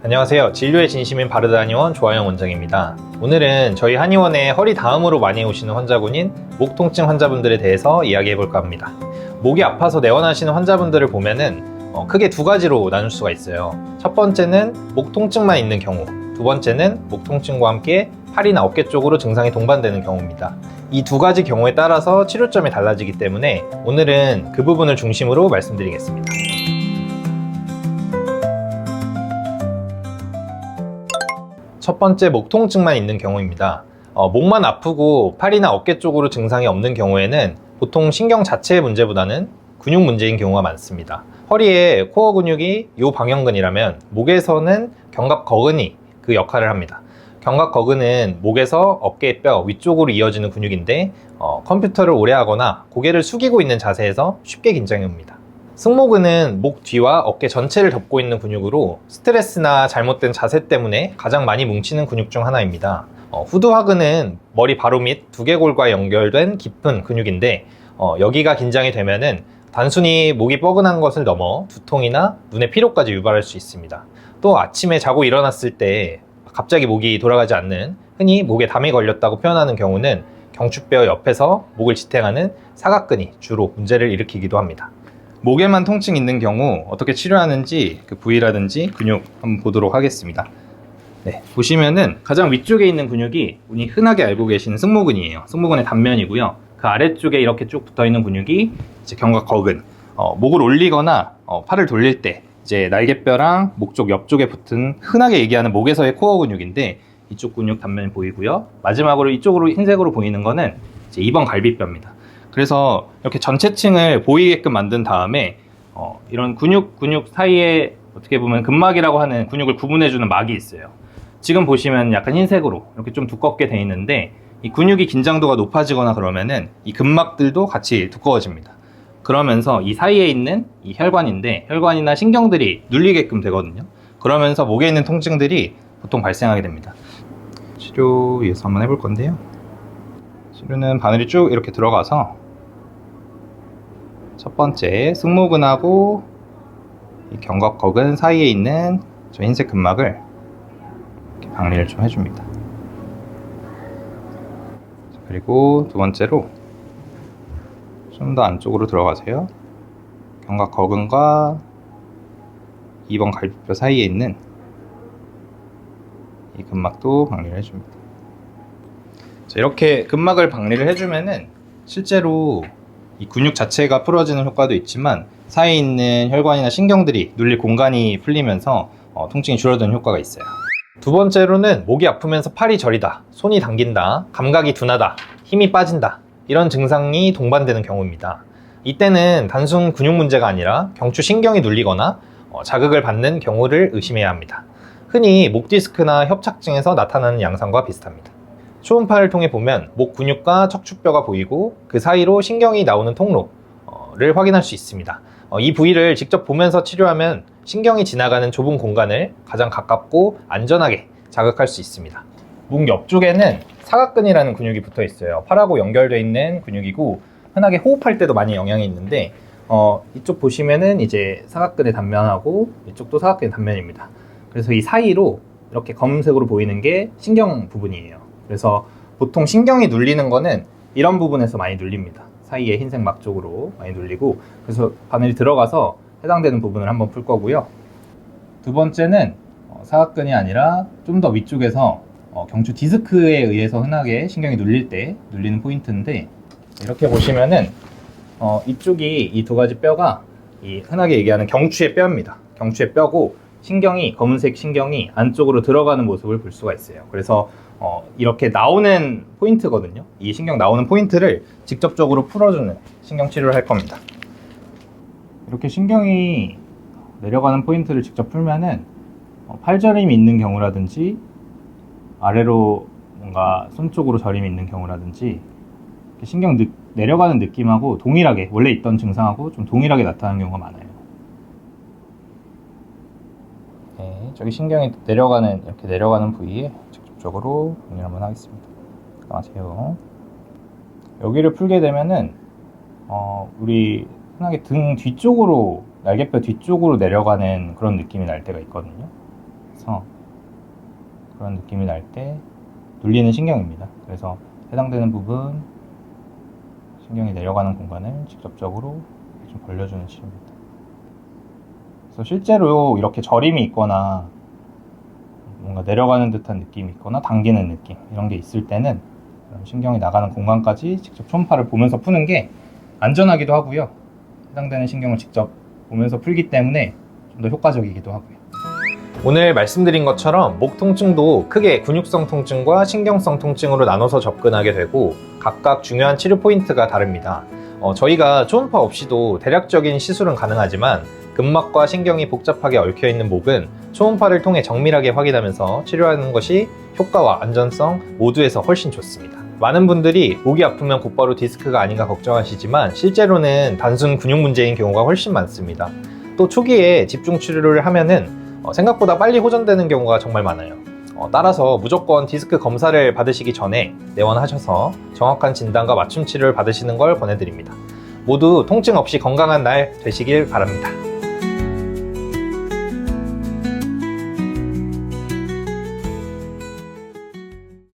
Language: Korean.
안녕하세요. 진료의 진심인 바르다 한의원 조하영 원장입니다. 오늘은 저희 한의원에 허리 다음으로 많이 오시는 환자군인 목 통증 환자분들에 대해서 이야기해 볼까 합니다. 목이 아파서 내원하시는 환자분들을 보면은 크게 두 가지로 나눌 수가 있어요. 첫 번째는 목 통증만 있는 경우, 두 번째는 목 통증과 함께 팔이나 어깨 쪽으로 증상이 동반되는 경우입니다. 이 두 가지 경우에 따라서 치료점이 달라지기 때문에 오늘은 그 부분을 중심으로 말씀드리겠습니다. 첫 번째, 목 통증만 있는 경우입니다. 목만 아프고 팔이나 어깨 쪽으로 증상이 없는 경우에는 보통 신경 자체의 문제보다는 근육 문제인 경우가 많습니다. 허리에 코어 근육이 요방형근이라면 목에서는 견갑거근이 그 역할을 합니다. 견갑거근은 목에서 어깨뼈 위쪽으로 이어지는 근육인데 컴퓨터를 오래 하거나 고개를 숙이고 있는 자세에서 쉽게 긴장이 옵니다. 승모근은 목 뒤와 어깨 전체를 덮고 있는 근육으로 스트레스나 잘못된 자세 때문에 가장 많이 뭉치는 근육 중 하나입니다. 후두하근은 머리 바로 밑 두개골과 연결된 깊은 근육인데 여기가 긴장이 되면은 단순히 목이 뻐근한 것을 넘어 두통이나 눈의 피로까지 유발할 수 있습니다. 또 아침에 자고 일어났을 때 갑자기 목이 돌아가지 않는, 흔히 목에 담이 걸렸다고 표현하는 경우는 경추뼈 옆에서 목을 지탱하는 사각근이 주로 문제를 일으키기도 합니다. 목에만 통증 있는 경우 어떻게 치료하는지 그 부위라든지 근육 한번 보도록 하겠습니다. 네, 보시면은 가장 위쪽에 있는 근육이 우리 흔하게 알고 계시는 승모근이에요. 승모근의 단면이고요. 그 아래쪽에 이렇게 쭉 붙어 있는 근육이 이제 견갑거근. 목을 올리거나 팔을 돌릴 때 이제 날개뼈랑 목 쪽 옆쪽에 붙은 흔하게 얘기하는 목에서의 코어 근육인데 이쪽 근육 단면이 보이고요. 마지막으로 이쪽으로 흰색으로 보이는 거는 이제 2번 갈비뼈입니다. 그래서 이렇게 전체층을 보이게끔 만든 다음에 이런 근육 사이에 어떻게 보면 근막이라고 하는 근육을 구분해주는 막이 있어요. 지금 보시면 약간 흰색으로 이렇게 좀 두껍게 돼 있는데 이 근육이 긴장도가 높아지거나 그러면은 이 근막들도 같이 두꺼워집니다. 그러면서 이 사이에 있는 이 혈관인데 혈관이나 신경들이 눌리게끔 되거든요. 그러면서 목에 있는 통증들이 보통 발생하게 됩니다. 치료 위해서 한번 해볼 건데요. 치료는 바늘이 쭉 이렇게 들어가서 첫 번째 승모근하고 이 견갑거근 사이에 있는 저 흰색 근막을 이렇게 박리를 좀 해줍니다. 그리고 두 번째로 좀 더 안쪽으로 들어가세요. 견갑거근과 2번 갈비뼈 사이에 있는 이 근막도 박리를 해줍니다. 자, 이렇게 근막을 박리를 해주면은 실제로 이 근육 자체가 풀어지는 효과도 있지만 사이에 있는 혈관이나 신경들이 눌릴 공간이 풀리면서 통증이 줄어드는 효과가 있어요. 두 번째로는 목이 아프면서 팔이 저리다, 손이 당긴다, 감각이 둔하다, 힘이 빠진다, 이런 증상이 동반되는 경우입니다. 이때는 단순 근육 문제가 아니라 경추 신경이 눌리거나 자극을 받는 경우를 의심해야 합니다. 흔히 목 디스크나 협착증에서 나타나는 양상과 비슷합니다. 초음파를 통해 보면 목 근육과 척추뼈가 보이고 그 사이로 신경이 나오는 통로를 확인할 수 있습니다. 이 부위를 직접 보면서 치료하면 신경이 지나가는 좁은 공간을 가장 가깝고 안전하게 자극할 수 있습니다. 목 옆쪽에는 사각근이라는 근육이 붙어 있어요. 팔하고 연결되어 있는 근육이고 흔하게 호흡할 때도 많이 영향이 있는데 이쪽 보시면은 이제 사각근의 단면하고 이쪽도 사각근의 단면입니다. 그래서 이 사이로 이렇게 검은색으로 보이는 게 신경 부분이에요. 그래서 보통 신경이 눌리는 거는 이런 부분에서 많이 눌립니다. 사이에 흰색 막 쪽으로 많이 눌리고, 그래서 바늘이 들어가서 해당되는 부분을 한번 풀 거고요. 두 번째는 사각근이 아니라 좀 더 위쪽에서 경추 디스크에 의해서 흔하게 신경이 눌릴 때 눌리는 포인트인데, 이렇게 보시면은 이쪽이 이 두 가지 뼈가 이 흔하게 얘기하는 경추의 뼈입니다. 경추의 뼈고 신경이, 검은색 신경이 안쪽으로 들어가는 모습을 볼 수가 있어요. 그래서 이렇게 나오는 포인트거든요. 이 신경 나오는 포인트를 직접적으로 풀어주는 신경 치료를 할 겁니다. 이렇게 신경이 내려가는 포인트를 직접 풀면은 팔저림이 있는 경우라든지 아래로 뭔가 손 쪽으로 저림이 있는 경우라든지 신경 내려가는 느낌하고 동일하게, 원래 있던 증상하고 좀 동일하게 나타나는 경우가 많아요. 네, 저기 신경이 이렇게 내려가는 부위에 직접적으로 정리를 한번 하겠습니다. 안녕하세요. 여기를 풀게 되면은 우리 흔하게 등 뒤쪽으로, 날개뼈 뒤쪽으로 내려가는 그런 느낌이 날 때가 있거든요. 그래서 그런 느낌이 날 때 눌리는 신경입니다. 그래서 해당되는 부분 신경이 내려가는 공간을 직접적으로 좀 벌려주는 치료입니다. 그래서 실제로 이렇게 저림이 있거나 뭔가 내려가는 듯한 느낌이 있거나 당기는 느낌 이런 게 있을 때는 신경이 나가는 공간까지 직접 초음파를 보면서 푸는 게 안전하기도 하고요. 해당되는 신경을 직접 보면서 풀기 때문에 좀 더 효과적이기도 하고요. 오늘 말씀드린 것처럼 목 통증도 크게 근육성 통증과 신경성 통증으로 나눠서 접근하게 되고 각각 중요한 치료 포인트가 다릅니다. 저희가 초음파 없이도 대략적인 시술은 가능하지만 근막과 신경이 복잡하게 얽혀있는 목은 초음파를 통해 정밀하게 확인하면서 치료하는 것이 효과와 안전성 모두에서 훨씬 좋습니다. 많은 분들이 목이 아프면 곧바로 디스크가 아닌가 걱정하시지만 실제로는 단순 근육 문제인 경우가 훨씬 많습니다. 또 초기에 집중 치료를 하면은 생각보다 빨리 호전되는 경우가 정말 많아요. 따라서 무조건 디스크 검사를 받으시기 전에 내원하셔서 정확한 진단과 맞춤 치료를 받으시는 걸 권해드립니다. 모두 통증 없이 건강한 날 되시길 바랍니다.